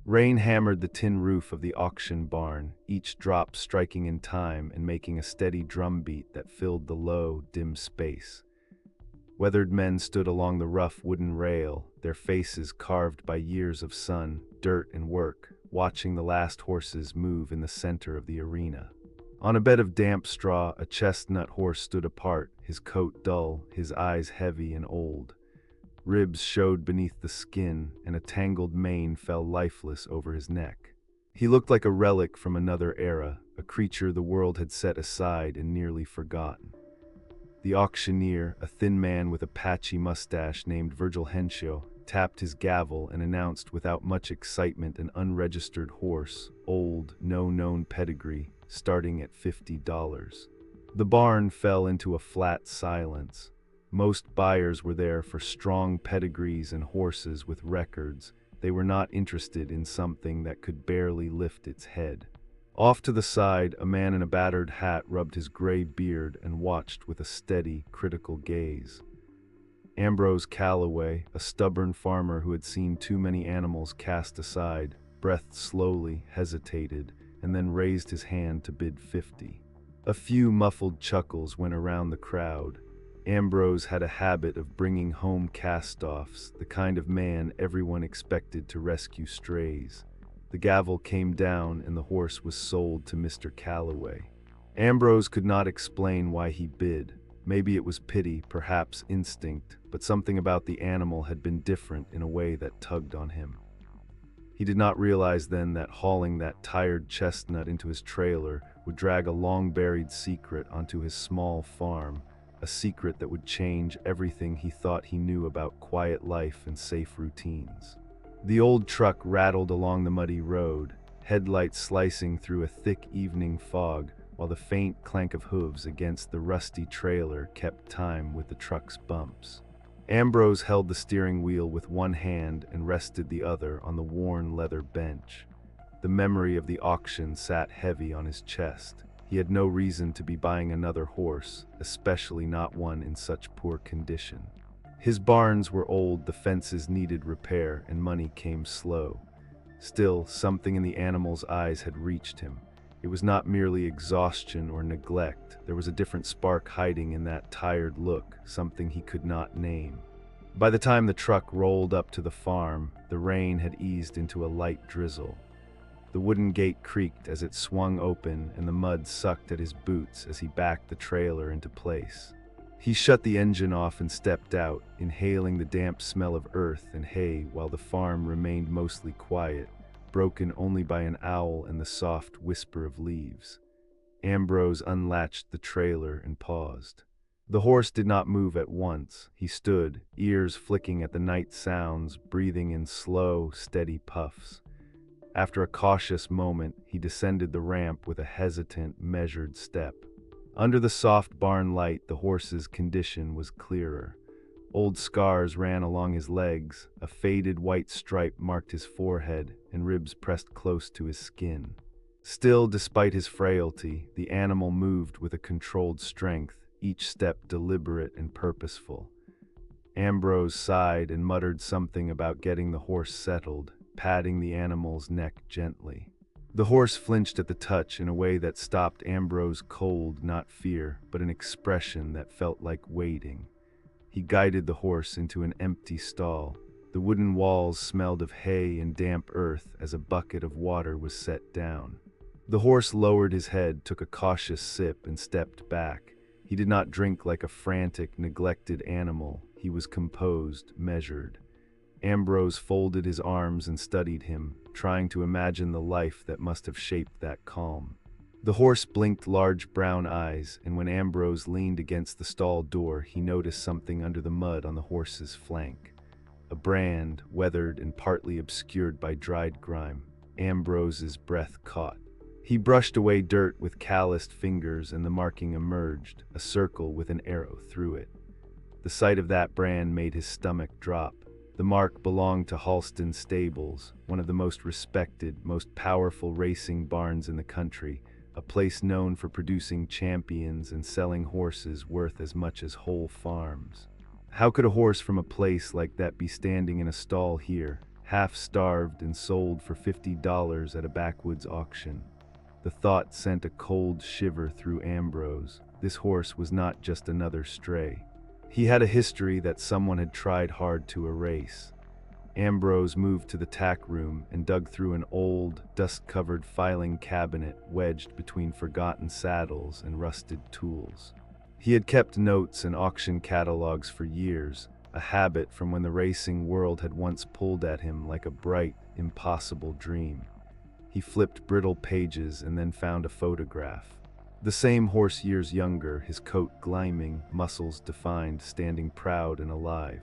Rain hammered the tin roof of the auction barn, each drop striking in time and making a steady drumbeat that filled the low, dim space. Weathered men stood along the rough wooden rail, their faces carved by years of sun, dirt, and work, watching the last horses move in the center of the arena. On a bed of damp straw, a chestnut horse stood apart, his coat dull, his eyes heavy and old. Ribs showed beneath the skin, and a tangled mane fell lifeless over his neck. He looked like a relic from another era, a creature the world had set aside and nearly forgotten. The auctioneer, a thin man with a patchy mustache named Virgil Henshaw, tapped his gavel and announced without much excitement an unregistered horse, old, no known pedigree, starting at $50. The barn fell into a flat silence. Most buyers were there for strong pedigrees and horses with records. They were not interested in something that could barely lift its head. Off to the side, a man in a battered hat rubbed his gray beard and watched with a steady, critical gaze. Ambrose Callaway, a stubborn farmer who had seen too many animals cast aside, breathed slowly, hesitated, and then raised his hand to bid 50. A few muffled chuckles went around the crowd. Ambrose had a habit of bringing home cast-offs, the kind of man everyone expected to rescue strays. The gavel came down and the horse was sold to Mr. Callaway. Ambrose could not explain why he bid. Maybe it was pity, perhaps instinct, but something about the animal had been different in a way that tugged on him. He did not realize then that hauling that tired chestnut into his trailer would drag a long-buried secret onto his small farm, a secret that would change everything he thought he knew about quiet life and safe routines. The old truck rattled along the muddy road, headlights slicing through a thick evening fog, while the faint clank of hooves against the rusty trailer kept time with the truck's bumps. Ambrose held the steering wheel with one hand and rested the other on the worn leather bench. The memory of the auction sat heavy on his chest. He had no reason to be buying another horse, especially not one in such poor condition. His barns were old, the fences needed repair, and money came slow. Still, something in the animal's eyes had reached him. It was not merely exhaustion or neglect. There was a different spark hiding in that tired look, something he could not name. By the time the truck rolled up to the farm, the rain had eased into a light drizzle. The wooden gate creaked as it swung open, and the mud sucked at his boots as he backed the trailer into place. He shut the engine off and stepped out, inhaling the damp smell of earth and hay while the farm remained mostly quiet, broken only by an owl and the soft whisper of leaves. Ambrose unlatched the trailer and paused. The horse did not move at once. He stood, ears flicking at the night sounds, breathing in slow, steady puffs. After a cautious moment, he descended the ramp with a hesitant, measured step. Under the soft barn light, the horse's condition was clearer. Old scars ran along his legs, a faded white stripe marked his forehead, and ribs pressed close to his skin. Still, despite his frailty, the animal moved with a controlled strength, each step deliberate and purposeful. Ambrose sighed and muttered something about getting the horse settled, patting the animal's neck gently. The horse flinched at the touch in a way that stopped Ambrose cold, not fear, but an expression that felt like waiting. He guided the horse into an empty stall. The wooden walls smelled of hay and damp earth as a bucket of water was set down. The horse lowered his head, took a cautious sip, and stepped back. He did not drink like a frantic, neglected animal. He was composed, measured. Ambrose folded his arms and studied him, trying to imagine the life that must have shaped that calm. The horse blinked large brown eyes, and when Ambrose leaned against the stall door, he noticed something under the mud on the horse's flank. A brand, weathered and partly obscured by dried grime. Ambrose's breath caught. He brushed away dirt with calloused fingers, and the marking emerged, a circle with an arrow through it. The sight of that brand made his stomach drop. The mark belonged to Holston Stables, one of the most respected, most powerful racing barns in the country, a place known for producing champions and selling horses worth as much as whole farms. How could a horse from a place like that be standing in a stall here? half-starved and sold for $50 at a backwoods auction. The thought sent a cold shiver through Ambrose. This horse was not just another stray. He had a history that someone had tried hard to erase. Ambrose moved to the tack room and dug through an old, dust-covered filing cabinet wedged between forgotten saddles and rusted tools. He had kept notes and auction catalogs for years, a habit from when the racing world had once pulled at him like a bright, impossible dream. He flipped brittle pages and then found a photograph. The same horse years younger, his coat gleaming, muscles defined, standing proud and alive.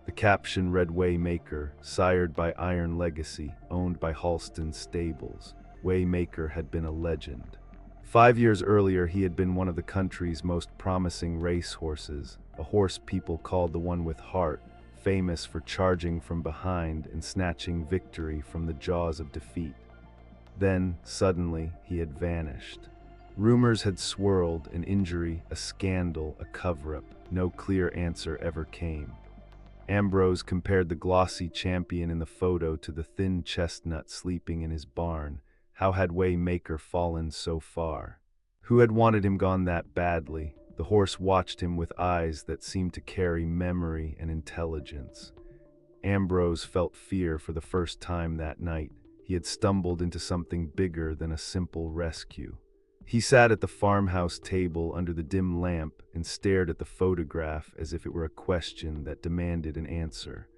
The caption read Waymaker, sired by Iron Legacy, owned by Holston Stables. Waymaker had been a legend. 5 years earlier, he had been one of the country's most promising racehorses, a horse people called the one with heart, famous for charging from behind and snatching victory from the jaws of defeat. Then, suddenly, he had vanished. Rumors had swirled, an injury, a scandal, a cover-up. No clear answer ever came. Ambrose compared the glossy champion in the photo to the thin chestnut sleeping in his barn. How had Waymaker fallen so far? Who had wanted him gone that badly? The horse watched him with eyes that seemed to carry memory and intelligence. Ambrose felt fear for the first time that night. He had stumbled into something bigger than a simple rescue. He sat at the farmhouse table under the dim lamp and stared at the photograph as if it were a question that demanded an answer.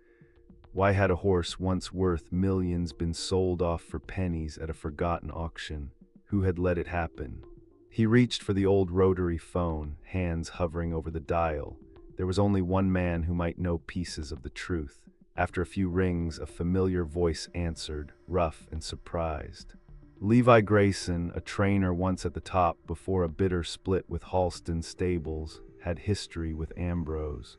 Why had a horse once worth millions been sold off for pennies at a forgotten auction? Who had let it happen? He reached for the old rotary phone, hands hovering over the dial. There was only one man who might know pieces of the truth. After a few rings, a familiar voice answered, rough and surprised. Levi Grayson, a trainer once at the top before a bitter split with Holston Stables, had history with Ambrose.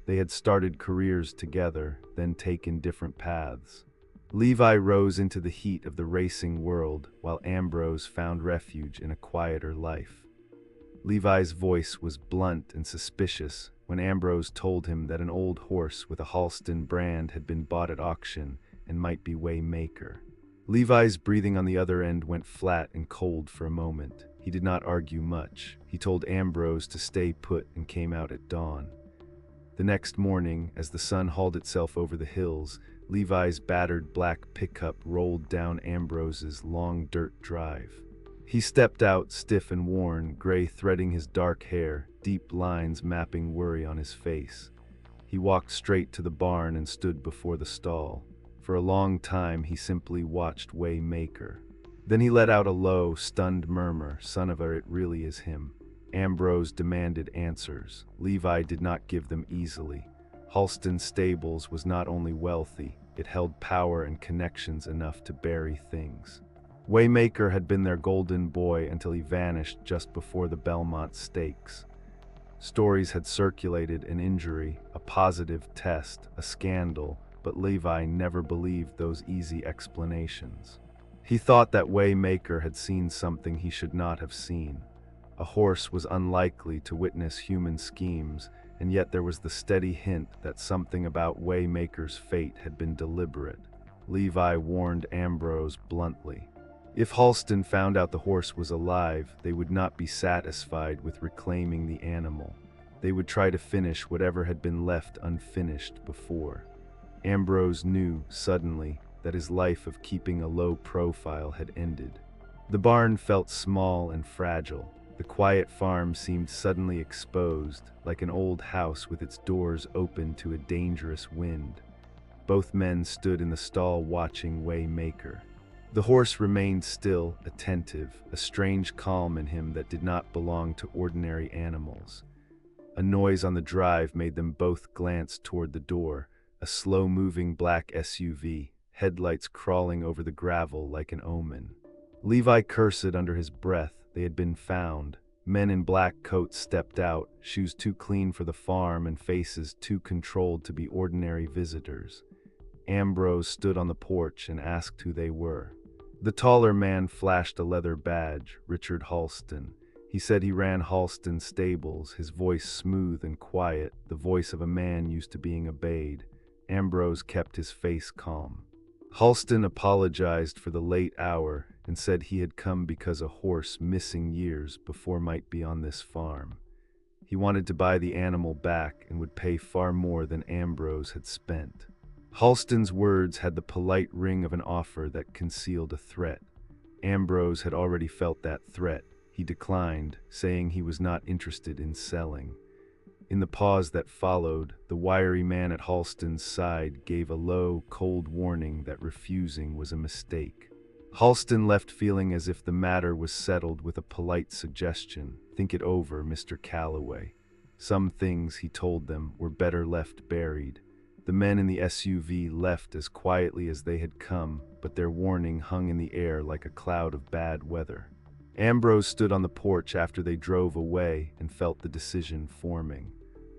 They had started careers together, then taken different paths. Levi rose into the heat of the racing world, while Ambrose found refuge in a quieter life. Levi's voice was blunt and suspicious when Ambrose told him that an old horse with a Holston brand had been bought at auction and might be Waymaker. Levi's breathing on the other end went flat and cold for a moment. He did not argue much. He told Ambrose to stay put and came out at dawn. The next morning, as the sun hauled itself over the hills, Levi's battered black pickup rolled down Ambrose's long dirt drive. He stepped out, stiff and worn, gray threading his dark hair, deep lines mapping worry on his face. He walked straight to the barn and stood before the stall. For a long time, he simply watched Waymaker. Then he let out a low, stunned murmur, "Son of a, it really is him." Ambrose demanded answers. Levi did not give them easily. Holston Stables was not only wealthy, it held power and connections enough to bury things. Waymaker had been their golden boy until he vanished just before the Belmont Stakes. Stories had circulated an injury, a positive test, a scandal, but Levi never believed those easy explanations. He thought that Waymaker had seen something he should not have seen. A horse was unlikely to witness human schemes, and yet there was the steady hint that something about Waymaker's fate had been deliberate. Levi warned Ambrose bluntly. If Holston found out the horse was alive, they would not be satisfied with reclaiming the animal. They would try to finish whatever had been left unfinished before. Ambrose knew, suddenly, that his life of keeping a low profile had ended. The barn felt small and fragile. The quiet farm seemed suddenly exposed, like an old house with its doors open to a dangerous wind. Both men stood in the stall watching Waymaker. The horse remained still, attentive, a strange calm in him that did not belong to ordinary animals. A noise on the drive made them both glance toward the door, a slow-moving black SUV, headlights crawling over the gravel like an omen. Levi cursed under his breath. They had been found. Men in black coats stepped out, shoes too clean for the farm and faces too controlled to be ordinary visitors. Ambrose stood on the porch and asked who they were. The taller man flashed a leather badge, Richard Holston. He said he ran Holston Stables, his voice smooth and quiet, the voice of a man used to being obeyed. Ambrose kept his face calm. Holston apologized for the late hour and said he had come because a horse missing years before might be on this farm. He wanted to buy the animal back and would pay far more than Ambrose had spent. Holston's words had the polite ring of an offer that concealed a threat. Ambrose had already felt that threat. He declined, saying he was not interested in selling. In the pause that followed, the wiry man at Holston's side gave a low, cold warning that refusing was a mistake. Holston left feeling as if the matter was settled with a polite suggestion. "Think it over, Mr. Callaway." Some things, he told them, were better left buried. The men in the SUV left as quietly as they had come, but their warning hung in the air like a cloud of bad weather. Ambrose stood on the porch after they drove away and felt the decision forming.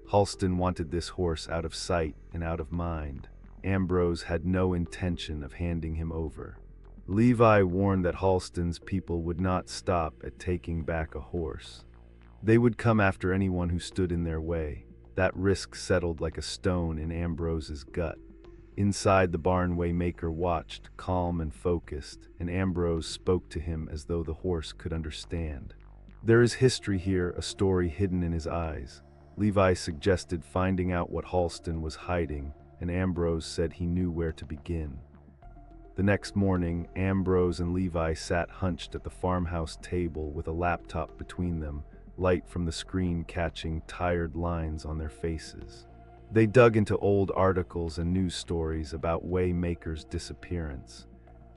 Holston wanted this horse out of sight and out of mind. Ambrose had no intention of handing him over. Levi warned that Holston's people would not stop at taking back a horse. They would come after anyone who stood in their way. That risk settled like a stone in Ambrose's gut. Inside the barn, Waymaker watched, calm and focused, and Ambrose spoke to him as though the horse could understand. There is history here, a story hidden in his eyes. Levi suggested finding out what Holston was hiding, and Ambrose said he knew where to begin. The next morning, Ambrose and Levi sat hunched at the farmhouse table with a laptop between them, light from the screen catching tired lines on their faces. They dug into old articles and news stories about Waymaker's disappearance.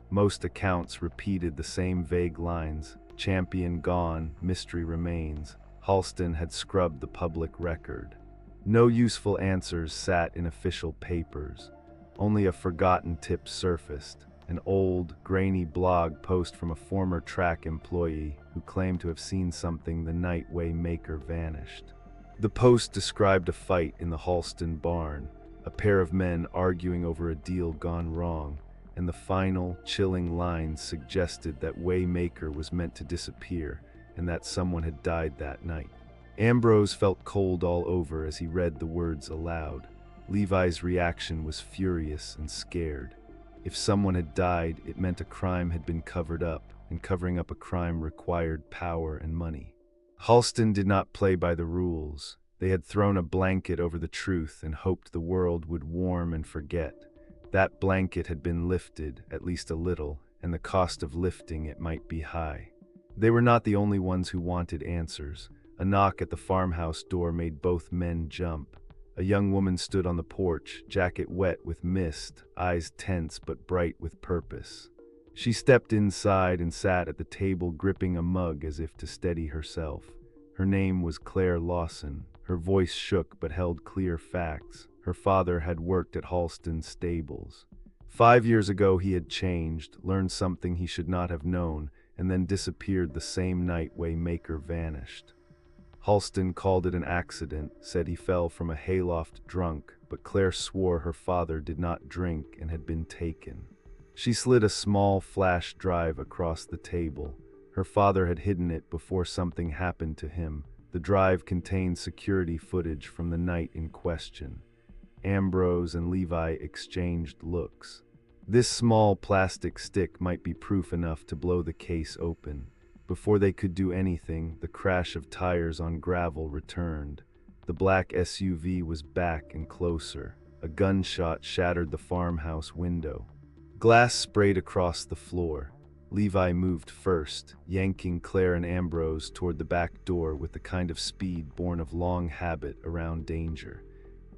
Most accounts repeated the same vague lines: champion gone, mystery remains. Holston had scrubbed the public record. No useful answers sat in official papers. Only a forgotten tip surfaced, an old, grainy blog post from a former track employee who claimed to have seen something the night Waymaker vanished. The post described a fight in the Holston barn, a pair of men arguing over a deal gone wrong, and the final, chilling lines suggested that Waymaker was meant to disappear and that someone had died that night. Ambrose felt cold all over as he read the words aloud. Levi's reaction was furious and scared. If someone had died, it meant a crime had been covered up, and covering up a crime required power and money. Holston did not play by the rules. They had thrown a blanket over the truth and hoped the world would warm and forget. That blanket had been lifted, at least a little, and the cost of lifting it might be high. They were not the only ones who wanted answers. A knock at the farmhouse door made both men jump. A young woman stood on the porch, jacket wet with mist, eyes tense but bright with purpose. She stepped inside and sat at the table gripping a mug as if to steady herself. Her name was Claire Lawson. Her voice shook but held clear facts. Her father had worked at Holston Stables. 5 years ago he had changed, learned something he should not have known, and then disappeared the same night Waymaker vanished. Holston called it an accident, said he fell from a hayloft drunk, but Claire swore her father did not drink and had been taken. She slid a small flash drive across the table. Her father had hidden it before something happened to him. The drive contained security footage from the night in question. Ambrose and Levi exchanged looks. This small plastic stick might be proof enough to blow the case open. Before they could do anything, the crash of tires on gravel returned. The black SUV was back and closer. A gunshot shattered the farmhouse window. Glass sprayed across the floor. Levi moved first, yanking Claire and Ambrose toward the back door with the kind of speed born of long habit around danger.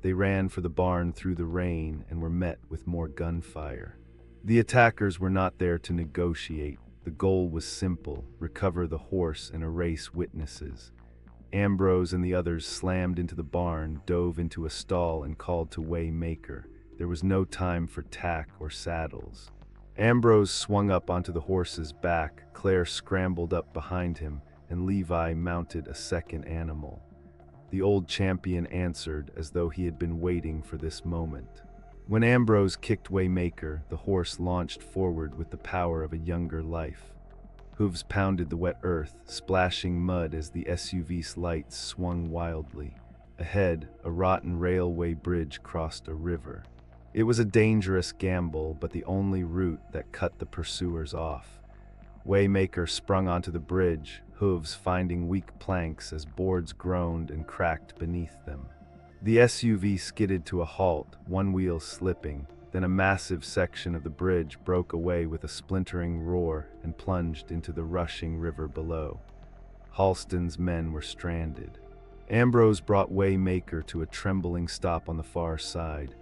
They ran for the barn through the rain and were met with more gunfire. The attackers were not there to negotiate. The goal was simple: recover the horse and erase witnesses. Ambrose and the others slammed into the barn, dove into a stall, and called to Waymaker. There was no time for tack or saddles. Ambrose swung up onto the horse's back, Claire scrambled up behind him, and Levi mounted a second animal. The old champion answered as though he had been waiting for this moment. When Ambrose kicked Waymaker, the horse launched forward with the power of a younger life. Hooves pounded the wet earth, splashing mud as the SUV's lights swung wildly. Ahead, a rotten railway bridge crossed a river. It was a dangerous gamble, but the only route that cut the pursuers off. Waymaker sprung onto the bridge, hooves finding weak planks as boards groaned and cracked beneath them. The SUV skidded to a halt, one wheel slipping, then a massive section of the bridge broke away with a splintering roar and plunged into the rushing river below. Holston's men were stranded. Ambrose brought Waymaker to a trembling stop on the far side.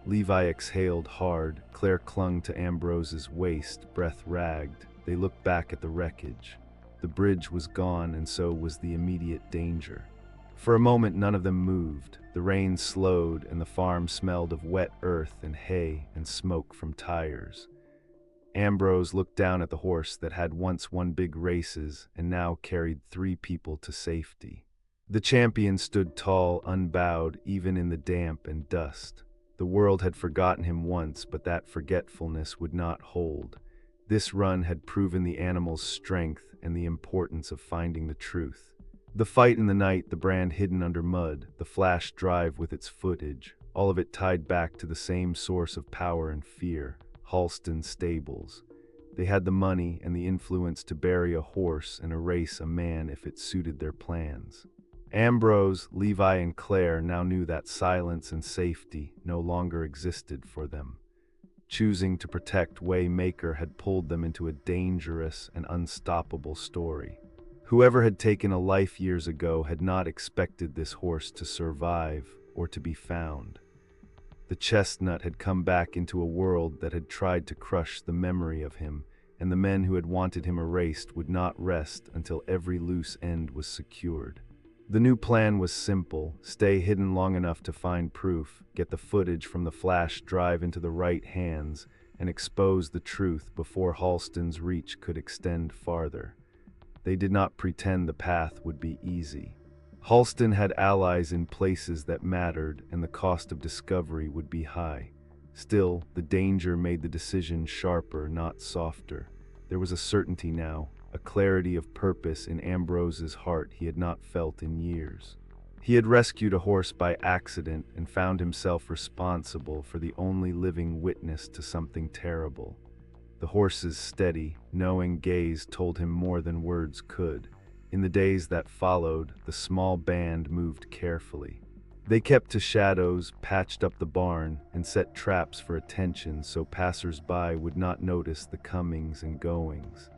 Levi exhaled hard. Claire clung to Ambrose's waist, breath ragged. They looked back at the wreckage. The bridge was gone, and so was the immediate danger. For a moment, none of them moved. The rain slowed, and the farm smelled of wet earth and hay and smoke from tires. Ambrose looked down at the horse that had once won big races and now carried 3 people to safety. The champion stood tall, unbowed, even in the damp and dust. The world had forgotten him once, but that forgetfulness would not hold. This run had proven the animal's strength and the importance of finding the truth. The fight in the night, the brand hidden under mud, the flash drive with its footage, all of it tied back to the same source of power and fear, Holston Stables. They had the money and the influence to bury a horse and erase a man if it suited their plans. Ambrose, Levi, and Claire now knew that silence and safety no longer existed for them. Choosing to protect Waymaker had pulled them into a dangerous and unstoppable story. Whoever had taken a life years ago had not expected this horse to survive or to be found. The chestnut had come back into a world that had tried to crush the memory of him, and the men who had wanted him erased would not rest until every loose end was secured. The new plan was simple: stay hidden long enough to find proof, get the footage from the flash drive into the right hands, and expose the truth before Holston's reach could extend farther. They did not pretend the path would be easy. Holston had allies in places that mattered, and the cost of discovery would be high. Still, the danger made the decision sharper, not softer. There was a certainty now, a clarity of purpose in Ambrose's heart he had not felt in years. He had rescued a horse by accident and found himself responsible for the only living witness to something terrible. The horse's steady, knowing gaze told him more than words could. In the days that followed, the small band moved carefully. They kept to shadows, patched up the barn, and set traps for attention so passers-by would not notice the comings and goings.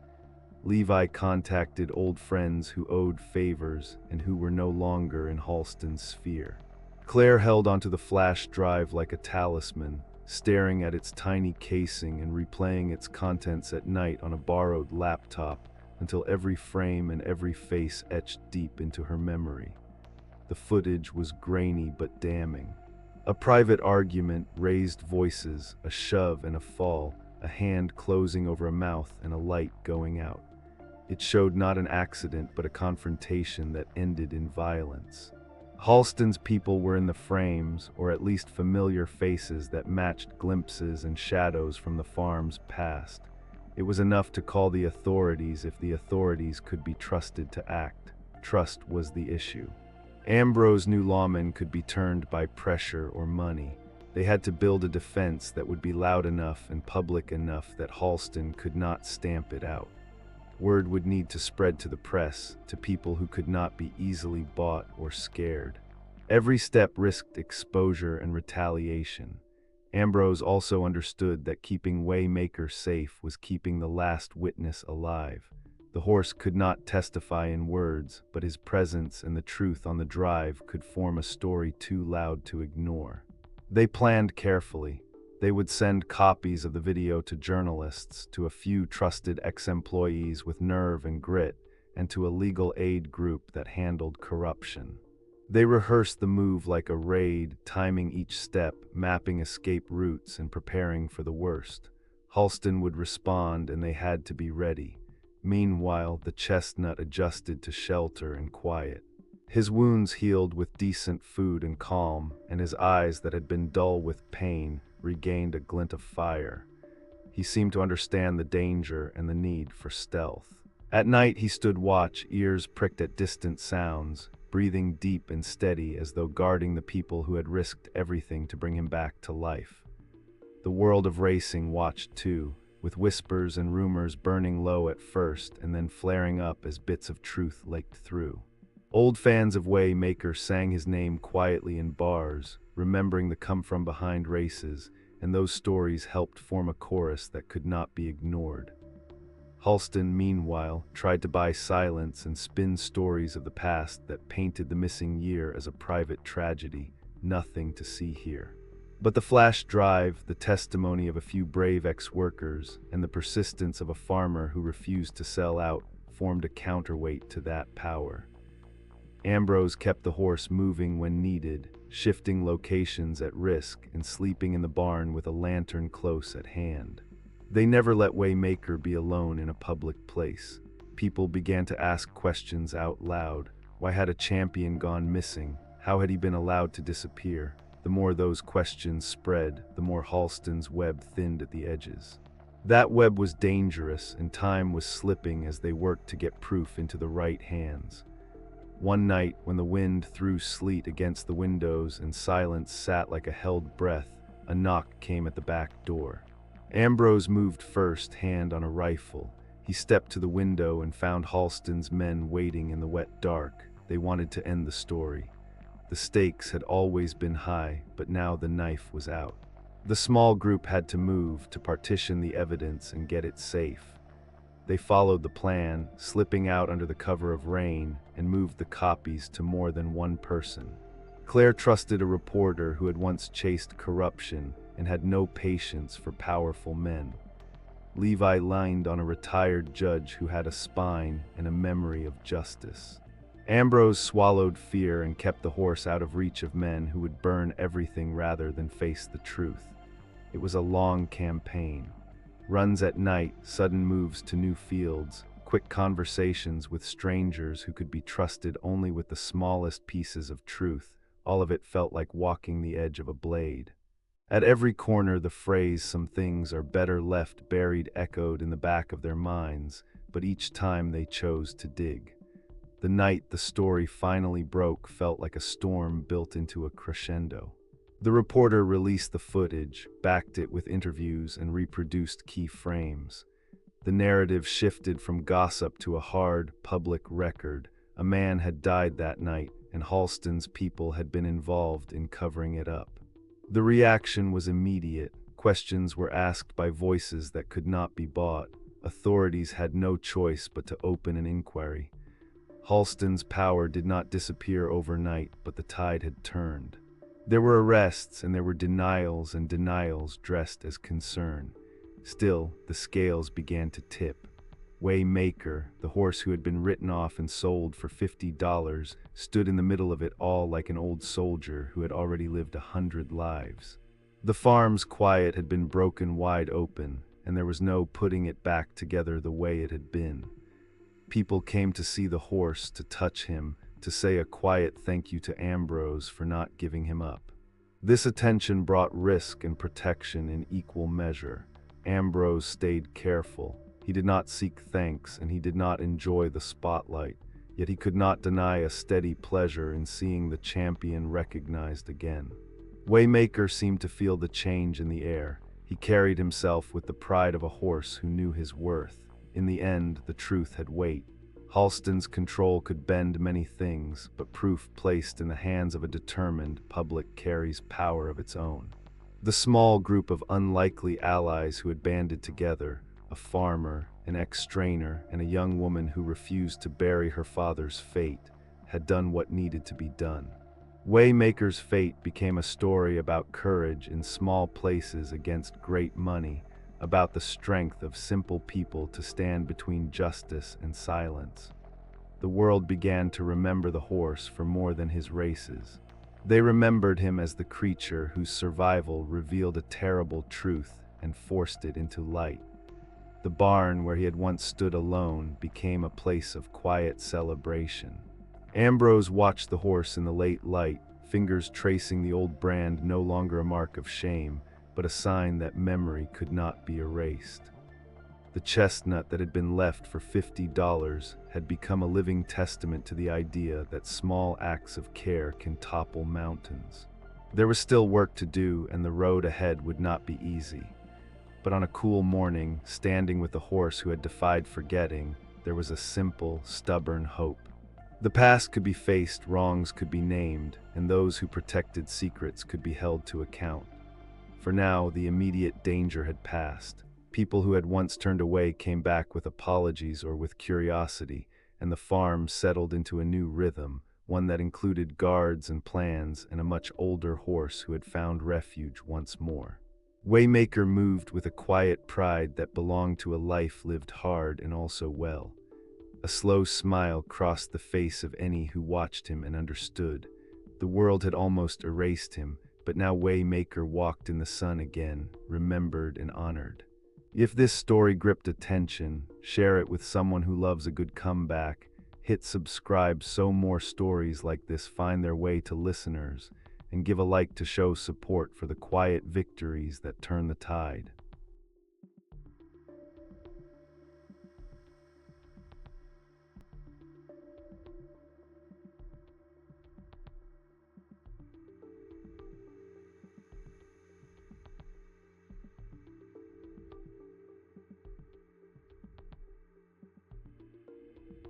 Levi contacted old friends who owed favors and who were no longer in Holston's sphere. Claire held onto the flash drive like a talisman, staring at its tiny casing and replaying its contents at night on a borrowed laptop until every frame and every face etched deep into her memory. The footage was grainy but damning. A private argument, raised voices, a shove and a fall, a hand closing over a mouth and a light going out. It showed not an accident but a confrontation that ended in violence. Holston's people were in the frames, or at least familiar faces that matched glimpses and shadows from the farm's past. It was enough to call the authorities if the authorities could be trusted to act. Trust was the issue. Ambrose knew lawmen could be turned by pressure or money. They had to build a defense that would be loud enough and public enough that Holston could not stamp it out. Word would need to spread to the press, to people who could not be easily bought or scared. Every step risked exposure and retaliation. Ambrose also understood that keeping Waymaker safe was keeping the last witness alive. The horse could not testify in words, but his presence and the truth on the drive could form a story too loud to ignore. They planned carefully. They would send copies of the video to journalists, to a few trusted ex-employees with nerve and grit, and to a legal aid group that handled corruption. They rehearsed the move like a raid, timing each step, mapping escape routes, and preparing for the worst. Holston would respond, and they had to be ready. Meanwhile, the chestnut adjusted to shelter and quiet. His wounds healed with decent food and calm, and his eyes that had been dull with pain regained a glint of fire. He seemed to understand the danger and the need for stealth. At night he stood watch, ears pricked at distant sounds, breathing deep and steady as though guarding the people who had risked everything to bring him back to life. The world of racing watched too, with whispers and rumors burning low at first and then flaring up as bits of truth leaked through. Old fans of Waymaker sang his name quietly in bars, remembering the come-from-behind races, and those stories helped form a chorus that could not be ignored. Holston, meanwhile, tried to buy silence and spin stories of the past that painted the missing year as a private tragedy, nothing to see here. But the flash drive, the testimony of a few brave ex-workers, and the persistence of a farmer who refused to sell out formed a counterweight to that power. Ambrose kept the horse moving when needed, shifting locations at risk and sleeping in the barn with a lantern close at hand. They never let Waymaker be alone in a public place. People began to ask questions out loud. Why had a champion gone missing? How had he been allowed to disappear? The more those questions spread, the more Holston's web thinned at the edges. That web was dangerous, and time was slipping as they worked to get proof into the right hands. One night, when the wind threw sleet against the windows and silence sat like a held breath, a knock came at the back door. Ambrose moved first, hand on a rifle. He stepped to the window and found Holston's men waiting in the wet dark. They wanted to end the story. The stakes had always been high, but now the knife was out. The small group had to move to partition the evidence and get it safe. They followed the plan, slipping out under the cover of rain, and moved the copies to more than one person. Claire trusted a reporter who had once chased corruption and had no patience for powerful men. Levi leaned on a retired judge who had a spine and a memory of justice. Ambrose swallowed fear and kept the horse out of reach of men who would burn everything rather than face the truth. It was a long campaign. Runs at night, sudden moves to new fields, quick conversations with strangers who could be trusted only with the smallest pieces of truth. All of it felt like walking the edge of a blade. At every corner, the phrase "some things are better left buried" echoed in the back of their minds, but each time they chose to dig. The night the story finally broke felt like a storm built into a crescendo. The reporter released the footage, backed it with interviews, and reproduced key frames. The narrative shifted from gossip to a hard, public record. A man had died that night, and Holston's people had been involved in covering it up. The reaction was immediate. Questions were asked by voices that could not be bought. Authorities had no choice but to open an inquiry. Holston's power did not disappear overnight, but the tide had turned. There were arrests, and there were denials and denials dressed as concern. Still, the scales began to tip. Waymaker, the horse who had been written off and sold for $50, stood in the middle of it all like an old soldier who had already lived 100 lives. The farm's quiet had been broken wide open, and there was no putting it back together the way it had been. People came to see the horse, to touch him, to say a quiet thank you to Ambrose for not giving him up. This attention brought risk and protection in equal measure. Ambrose stayed careful. He did not seek thanks, and he did not enjoy the spotlight, yet he could not deny a steady pleasure in seeing the champion recognized again. Waymaker seemed to feel the change in the air. He carried himself with the pride of a horse who knew his worth. In the end, the truth had weight. Holston's control could bend many things, but proof placed in the hands of a determined public carries power of its own. The small group of unlikely allies who had banded together, a farmer, an ex-strainer, and a young woman who refused to bury her father's fate, had done what needed to be done. Waymaker's fate became a story about courage in small places against great money, about the strength of simple people to stand between justice and silence. The world began to remember the horse for more than his races. They remembered him as the creature whose survival revealed a terrible truth and forced it into light. The barn where he had once stood alone became a place of quiet celebration. Ambrose watched the horse in the late light, fingers tracing the old brand, no longer a mark of shame, but a sign that memory could not be erased. The chestnut that had been left for $50 had become a living testament to the idea that small acts of care can topple mountains. There was still work to do, and the road ahead would not be easy. But on a cool morning, standing with the horse who had defied forgetting, there was a simple, stubborn hope. The past could be faced, wrongs could be named, and those who protected secrets could be held to account. For now, the immediate danger had passed. People who had once turned away came back with apologies or with curiosity, and the farm settled into a new rhythm, one that included guards and plans and a much older horse who had found refuge once more. Waymaker moved with a quiet pride that belonged to a life lived hard and also well. A slow smile crossed the face of any who watched him and understood. The world had almost erased him, but now Waymaker walked in the sun again, remembered and honored. If this story gripped attention, share it with someone who loves a good comeback. Hit subscribe so more stories like this find their way to listeners, and give a like to show support for the quiet victories that turn the tide.